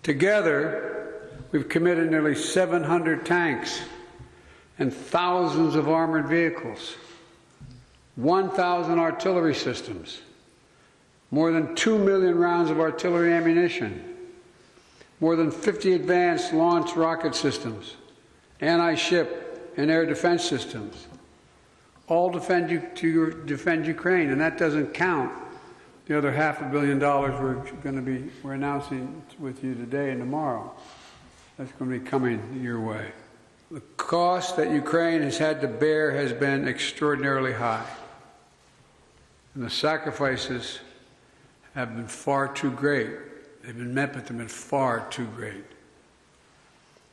Together, we've committed nearly 700 tanks and thousands of armored vehicles, 1,000 artillery systems, more than 2 million rounds of artillery ammunition, more than 50 advanced launch rocket systems, anti-ship and air defense systems, all defend Ukraine, and that doesn't count the other $500 million we're announcing with you today and tomorrow. That's going to be coming your way. The cost that Ukraine has had to bear has been extraordinarily high, and the sacrifices have been far too great. They've been met, but they've been far too great.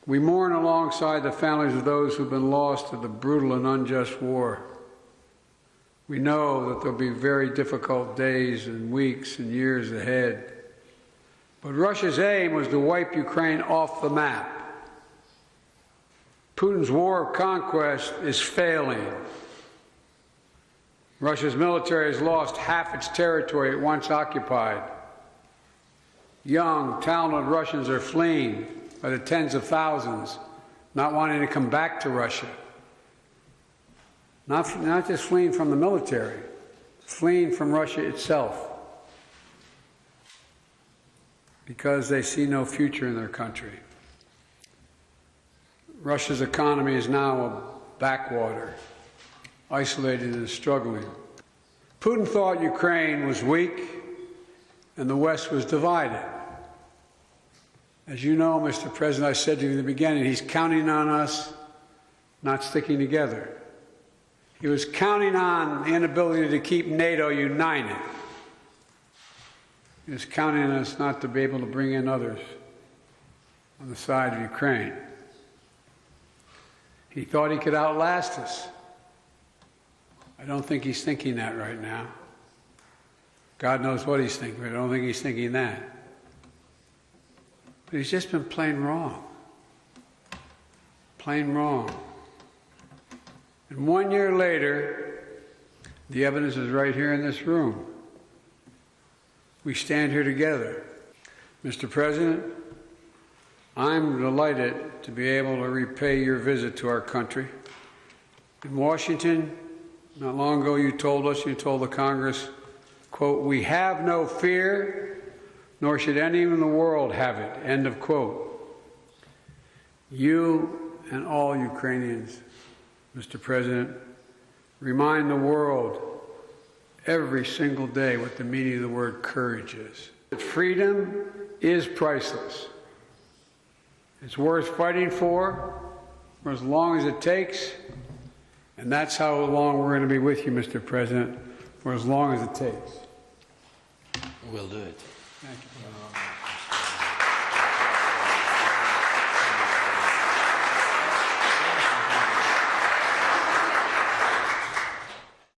We mourn alongside the families of those who've been lost to the brutal and unjust war. We know that there'll be very difficult days and weeks and years ahead. But Russia's aim was to wipe Ukraine off the map. Putin's war of conquest is failing. Russia's military has lost half its territory it once occupied. Young, talented Russians are fleeing by the tens of thousands, not wanting to come back to Russia. Not just fleeing from the military, fleeing from Russia itself, because they see no future in their country. Russia's economy is now a backwater, isolated and struggling. Putin thought Ukraine was weak and the West was divided. As you know, Mr. President, I said to you in the beginning, he's counting on us not sticking together. He was counting on the inability to keep NATO united. He was counting on us not to be able to bring in others on the side of Ukraine. He thought he could outlast us. I don't think he's thinking that right now. God knows what he's thinking, but I don't think he's thinking that. But he's just been plain wrong. Plain wrong. And 1 year later, the evidence is right here in this room. We stand here together. Mr. President, I'm delighted to be able to repay your visit to our country. In Washington, not long ago, you told the Congress, quote, "We have no fear, nor should anyone in the world have it," end of quote. You and all Ukrainians, Mr. President, remind the world every single day what the meaning of the word courage is. Freedom is priceless. It's worth fighting for as long as it takes, and that's how long we're going to be with you, Mr. President, for as long as it takes. We'll do it. Thank you.